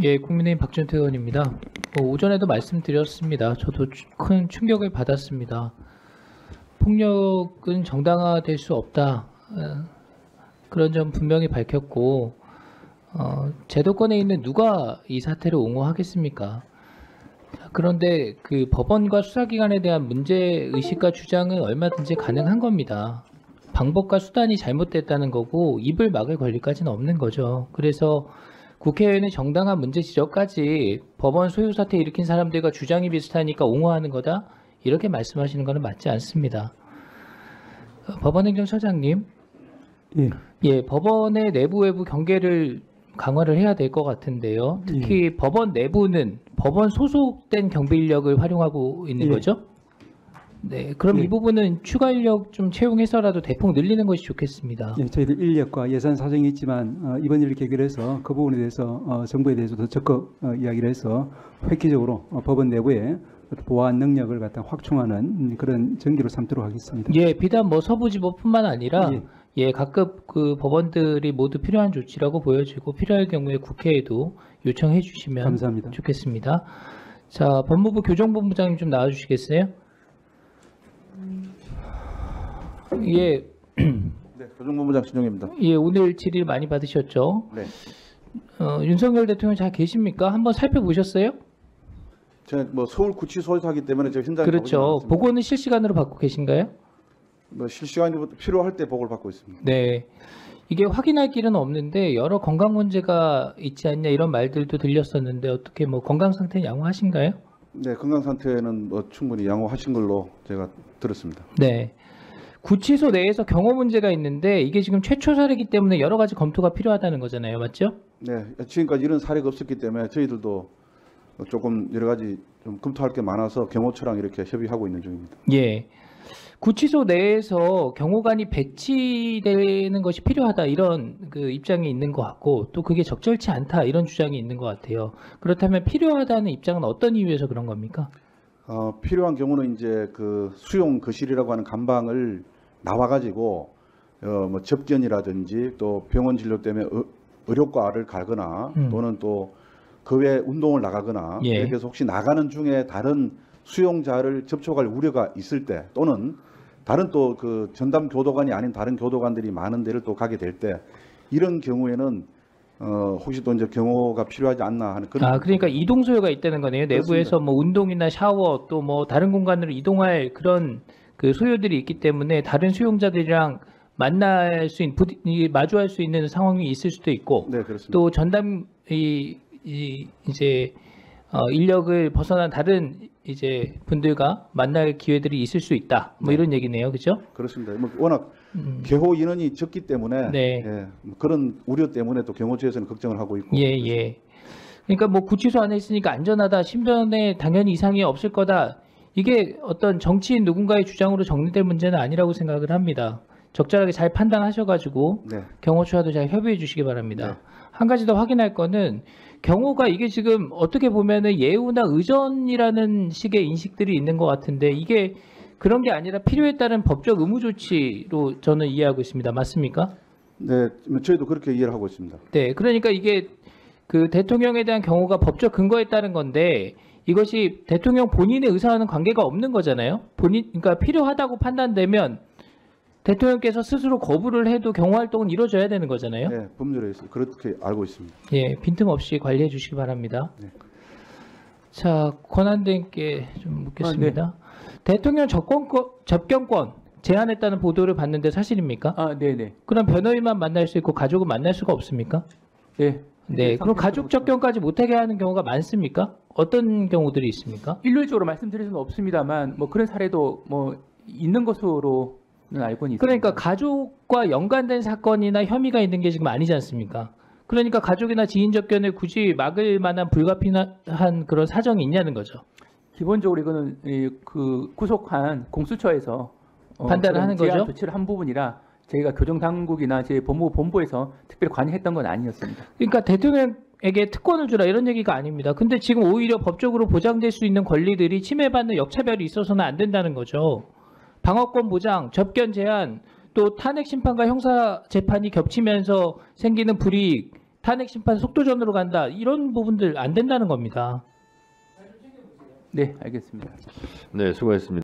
예, 국민의힘 박준태 의원입니다. 오전에도 말씀드렸습니다. 저도 큰 충격을 받았습니다. 폭력은 정당화될 수 없다. 그런 점 분명히 밝혔고, 제도권에 있는 누가 이 사태를 옹호하겠습니까? 그런데 그 법원과 수사기관에 대한 문제의식과 주장은 얼마든지 가능한 겁니다. 방법과 수단이 잘못됐다는 거고 입을 막을 권리까지는 없는 거죠. 그래서 국회의원의 정당한 문제 지적까지 법원 소유 사태 일으킨 사람들과 주장이 비슷하니까 옹호하는 거다, 이렇게 말씀하시는 것은 맞지 않습니다. 법원행정처장님, 예, 법원의 내부 외부 경계를 강화를 해야 될 것 같은데요. 특히 법원 내부는 법원 소속된 경비 인력을 활용하고 있는 거죠. 네, 그럼 이 부분은 추가 인력 좀 채용해서라도 대폭 늘리는 것이 좋겠습니다. 예, 저희들 인력과 예산 사정이 있지만 이번 일을 계기로 해서 그 부분에 대해서 정부에 대해서 더 적극 이야기를 해서 획기적으로 법원 내부에 보안 능력을 갖다 확충하는 그런 전기로 삼도록 하겠습니다. 예, 비단 뭐 서부지법뿐만 아니라 예, 각급 그 법원들이 모두 필요한 조치라고 보여지고 필요할 경우에 국회에도 요청해 주시면 감사합니다. 좋겠습니다. 자, 법무부 교정본부장님 좀 나와주시겠어요? 예. 네, 교정본부장 신용입니다. 예, 오늘 질의 많이 받으셨죠? 네. 윤석열 대통령 잘 계십니까? 한번 살펴보셨어요? 제가 뭐 서울 구치소에서 하기 때문에 제가 현장에 그렇죠. 보고는 실시간으로 받고 계신가요? 뭐 실시간으로 필요할 때 보고를 받고 있습니다. 네. 이게 확인할 길은 없는데 여러 건강 문제가 있지 않냐 이런 말들도 들렸었는데 어떻게 뭐 건강 상태는 양호하신가요? 네, 건강 상태는 뭐 충분히 양호하신 걸로 제가 들었습니다. 네. 구치소 내에서 경호 문제가 있는데 이게 지금 최초 사례이기 때문에 여러 가지 검토가 필요하다는 거잖아요. 맞죠? 네, 지금까지 이런 사례가 없었기 때문에 저희들도 조금 여러 가지 좀 검토할 게 많아서 경호처랑 이렇게 협의하고 있는 중입니다. 예. 구치소 내에서 경호관이 배치되는 것이 필요하다 이런 그 입장이 있는 것 같고 또 그게 적절치 않다 이런 주장이 있는 것 같아요. 그렇다면 필요하다는 입장은 어떤 이유에서 그런 겁니까? 필요한 경우는 이제 그 수용 거실이라고 하는 감방을 나와가지고 뭐 접견이라든지 또 병원 진료 때문에 의료과를 가거나 또는 또 그 외에 운동을 나가거나 이렇게 해서 혹시 나가는 중에 다른 수용자를 접촉할 우려가 있을 때 또는 다른 또 그 전담 교도관이 아닌 다른 교도관들이 많은 데를 또 가게 될 때 이런 경우에는 혹시 또 이제 경호가 필요하지 않나 하는 그런. 그러니까 이동 소요가 있다는 거네요. 내부에서 그렇습니다. 뭐 운동이나 샤워 또 뭐 다른 공간으로 이동할 그런 그 소요들이 있기 때문에 다른 수용자들이랑 만날 수 있는 마주할 수 있는 상황이 있을 수도 있고 네, 그렇습니다. 또 전담 이제 인력을 벗어난 다른 이제 분들과 만날 기회들이 있을 수 있다. 뭐 이런 얘기네요, 그죠? 그렇습니다. 뭐 워낙 개호 인원이 적기 때문에 네. 예, 그런 우려 때문에 또 경호처에서는 걱정을 하고 있고. 예, 예. 그러니까 뭐 구치소 안에 있으니까 안전하다, 신변에 당연히 이상이 없을 거다. 이게 어떤 정치인 누군가의 주장으로 정리될 문제는 아니라고 생각을 합니다. 적절하게 잘 판단하셔가지고 네. 경호처와도 잘 협의해 주시기 바랍니다. 네. 한 가지 더 확인할 거는 경호가 이게 지금 어떻게 보면은 예우나 의전이라는 식의 인식들이 있는 것 같은데 이게 그런 게 아니라 필요에 따른 법적 의무 조치로 저는 이해하고 있습니다. 맞습니까? 네, 저희도 그렇게 이해를 하고 있습니다. 네, 그러니까 이게 그 대통령에 대한 경호가 법적 근거에 따른 건데 이것이 대통령 본인의 의사와는 관계가 없는 거잖아요. 그러니까 필요하다고 판단되면 대통령께서 스스로 거부를 해도 경호 활동은 이루어져야 되는 거잖아요. 네, 법률에서 그렇게 알고 있습니다. 예, 빈틈없이 관리해 주시기 바랍니다. 네. 자, 권한대행께 좀 묻겠습니다. 대통령 접견권 제한했다는 보도를 봤는데 사실입니까? 네네. 그럼 변호인만 만날 수 있고 가족은 만날 수가 없습니까? 네. 네, 그럼 가족 접견까지 못하게 하는 경우가 많습니까? 어떤 경우들이 있습니까? 일률적으로 말씀드릴 수는 없습니다만 뭐 그런 사례도 뭐 있는 것으로는 알고는 있습니다. 그러니까 가족과 연관된 사건이나 혐의가 있는 게 지금 아니지 않습니까? 그러니까 가족이나 지인 접견을 굳이 막을 만한 불가피한 그런 사정이 있냐는 거죠. 기본적으로 이거는 그 구속한 공수처에서 판단을 하는 제한 거죠? 조치를 한 부분이라 저희가 교정당국이나 제 법무본부에서 특별히 관여했던 건 아니었습니다. 그러니까 대통령에게 특권을 주라 이런 얘기가 아닙니다. 근데 지금 오히려 법적으로 보장될 수 있는 권리들이 침해받는 역차별이 있어서는 안 된다는 거죠. 방어권 보장, 접견 제한, 또 탄핵 심판과 형사 재판이 겹치면서 생기는 불이익, 탄핵 심판 속도전으로 간다 이런 부분들 안 된다는 겁니다. 네, 알겠습니다. 네, 수고하셨습니다.